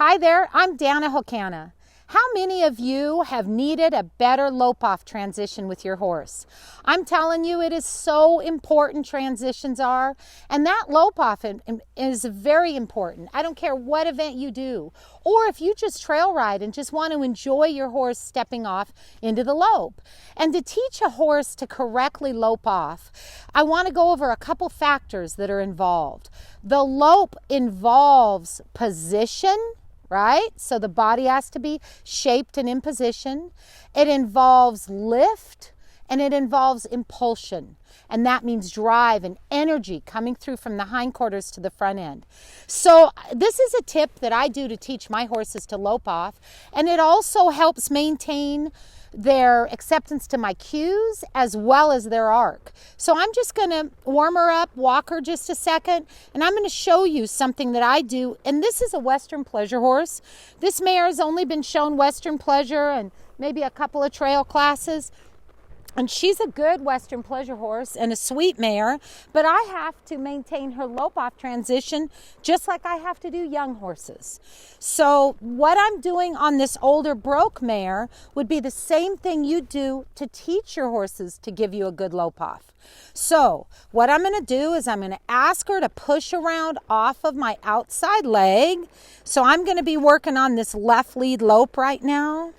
Hi there, I'm Dana Hokana. How many of you have needed a better lope-off transition with your horse? I'm telling you, it is so important, transitions are, and that lope-off is very important. I don't care what event you do, or if you just trail ride and just want to enjoy your horse stepping off into the lope. And to teach a horse to correctly lope off, I want to go over a couple factors that are involved. The lope involves position, right? So the body has to be shaped and in position. It involves lift and it involves impulsion. And that means drive and energy coming through from the hindquarters to the front end. So this is a tip that I do to teach my horses to lope off. And it also helps maintain their acceptance to my cues as well as their arc. So I'm just going to warm her up, walk her just a second, and I'm going to show you something that I do. And this is a Western pleasure horse. This mare has only been shown Western pleasure and maybe a couple of trail classes. And she's a good Western pleasure horse and a sweet mare, but I have to maintain her lope-off transition just like I have to do young horses. So what I'm doing on this older broke mare would be the same thing you do to teach your horses to give you a good lope-off. So what I'm going to do is I'm going to ask her to push around off of my outside leg. So I'm going to be working on this left lead lope right now.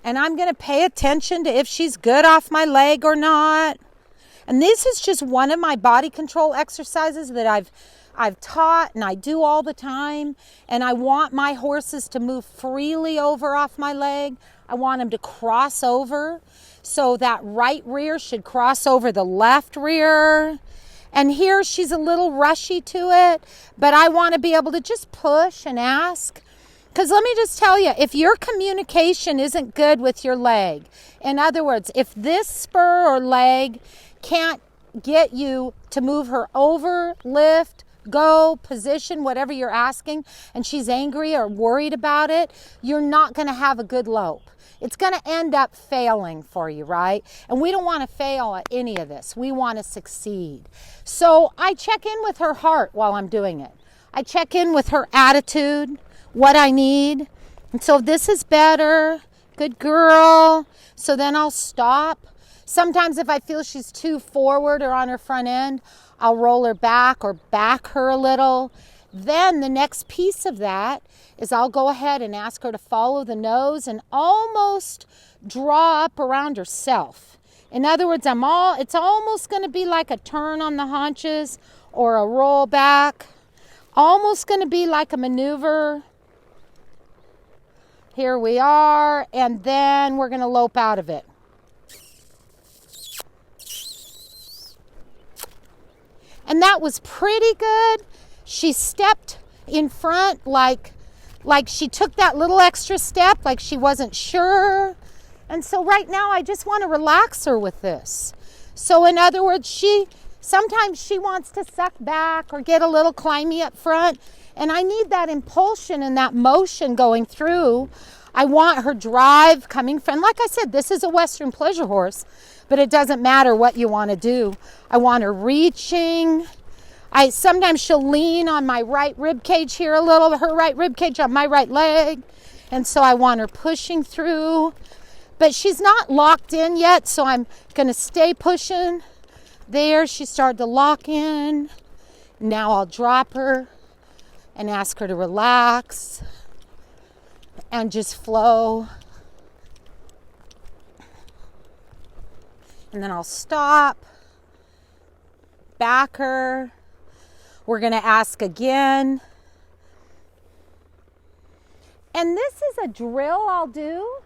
And I'm going to pay attention to if she's good off my leg or not. And this is just one of my body control exercises that I've taught and I do all the time. And I want my horses to move freely over off my leg. I want them to cross over. So that right rear should cross over the left rear. And here she's a little rushy to it, but I want to be able to just push and ask. Because let me just tell you, if your communication isn't good with your leg, in other words, if this spur or leg can't get you to move her over, lift, go, position, whatever you're asking, and she's angry or worried about it, you're not going to have a good lope. It's going to end up failing for you, right? And we don't want to fail at any of this. We want to succeed. So I check in with her heart while I'm doing it. I check in with her attitude, what I need. And so this is better. Good girl. So then I'll stop. Sometimes if I feel she's too forward or on her front end, I'll roll her back or back her a little. Then the next piece of that is I'll go ahead and ask her to follow the nose and almost draw up around herself. In other words, it's almost going to be like a turn on the haunches or a roll back. Almost going to be like a maneuver. Here we are, and then we're going to lope out of it. And that was pretty good. She stepped in front like she took that little extra step, like she wasn't sure. And so right now I just want to relax her with this. So in other words, sometimes she wants to suck back or get a little climby up front. And I need that impulsion and that motion going through. I want her drive coming from, like I said, this is a Western pleasure horse, but it doesn't matter what you want to do. I want her reaching. Sometimes she'll lean on my right rib cage here a little, her right rib cage on my right leg. And so I want her pushing through. But she's not locked in yet, so I'm going to stay pushing. There, she started to lock in. Now I'll drop her and ask her to relax and just flow. And then I'll stop, back her. We're going to ask again. And this is a drill I'll do,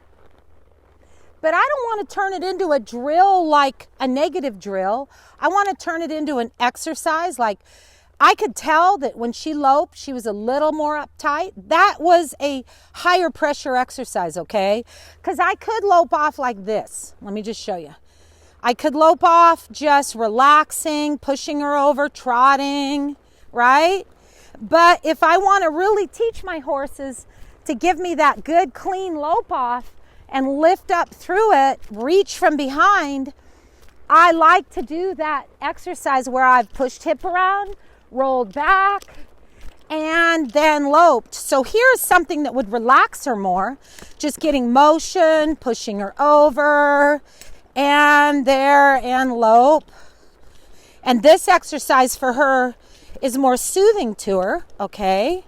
but I don't want to turn it into a drill like a negative drill. I want to turn it into an exercise. Like I could tell that when she loped, she was a little more uptight. That was a higher pressure exercise, okay? Because I could lope off like this. Let me just show you. I could lope off just relaxing, pushing her over, trotting, right? But if I want to really teach my horses to give me that good, clean lope off and lift up through it, reach from behind, I like to do that exercise where I've pushed hip around, rolled back, and then loped. So here's something that would relax her more. Just getting motion, pushing her over, and there, and lope. And this exercise for her is more soothing to her, okay?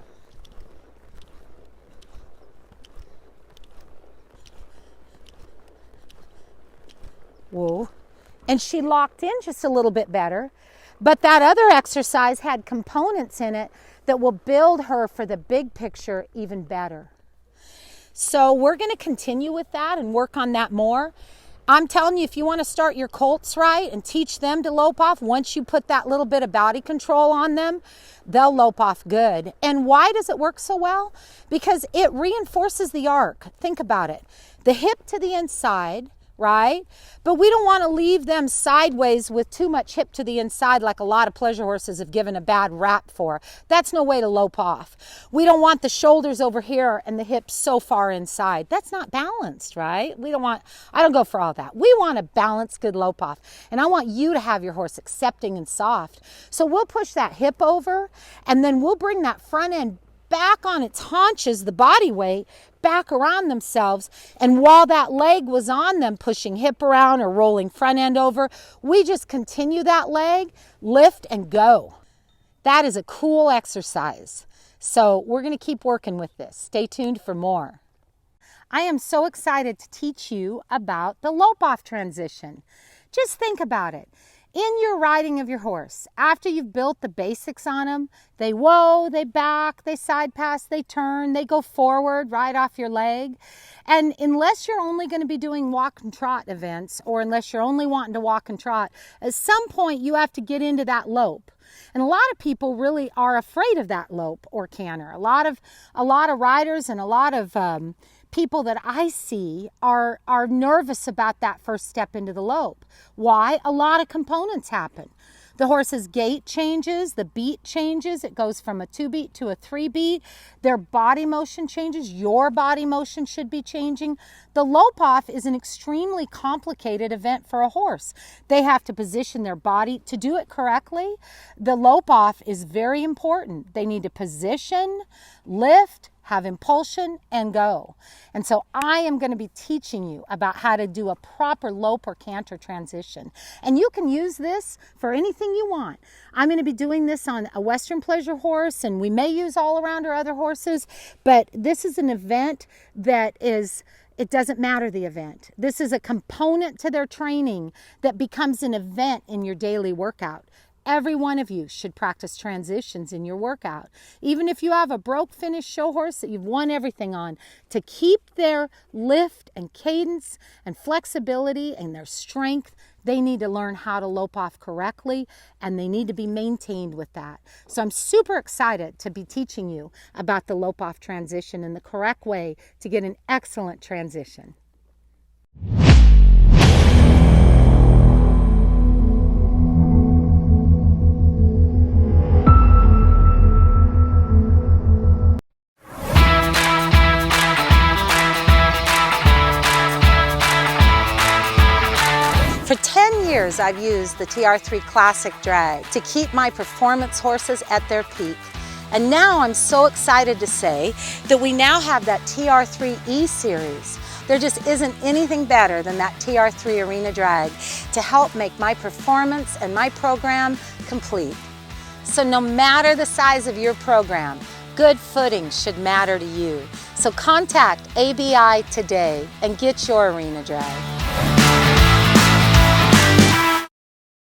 Whoa. And she locked in just a little bit better. But that other exercise had components in it that will build her for the big picture even better. So we're going to continue with that and work on that more. I'm telling you, if you want to start your colts right and teach them to lope off, once you put that little bit of body control on them, they'll lope off good. And why does it work so well? Because it reinforces the arc. Think about it. The hip to the inside, right? But we don't want to leave them sideways with too much hip to the inside like a lot of pleasure horses have given a bad rap for. That's no way to lope off. We don't want the shoulders over here and the hips so far inside. That's not balanced, right? I don't go for all that. We want a balanced, good lope off. And I want you to have your horse accepting and soft. So we'll push that hip over, and then we'll bring that front end back on its haunches, the body weight, back around themselves. And while that leg was on them, pushing hip around or rolling front end over, we just continue that leg, lift and go. That is a cool exercise. So we're going to keep working with this. Stay tuned for more. I am so excited to teach you about the lope off transition. Just think about it. In your riding of your horse, after you've built the basics on them, they whoa, they back, they side pass, they turn, they go forward right off your leg. And unless you're only going to be doing walk and trot events, or unless you're only wanting to walk and trot, at some point you have to get into that lope. And a lot of people really are afraid of that lope or canter. A lot of riders and a lot of people that I see are nervous about that first step into the lope. Why? A lot of components happen. The horse's gait changes, the beat changes. It goes from a 2-beat to a 3-beat. Their body motion changes. Your body motion should be changing. The lope off is an extremely complicated event for a horse. They have to position their body to do it correctly. The lope off is very important. They need to position, lift, have impulsion, and go. And so I am going to be teaching you about how to do a proper lope or canter transition. And you can use this for anything you want. I'm going to be doing this on a Western pleasure horse, and we may use all around our other horses, but this is an event that is, it doesn't matter the event. This is a component to their training that becomes an event in your daily workout. Every one of you should practice transitions in your workout. Even if you have a broke finish show horse that you've won everything on, to keep their lift and cadence and flexibility and their strength, they need to learn how to lope off correctly, and they need to be maintained with that. So I'm super excited to be teaching you about the lope off transition and the correct way to get an excellent transition. For 10 years, I've used the TR3 Classic drag to keep my performance horses at their peak. And now I'm so excited to say that we now have that TR3 E-Series. There just isn't anything better than that TR3 Arena drag to help make my performance and my program complete. So no matter the size of your program, good footing should matter to you. So contact ABI today and get your Arena drag.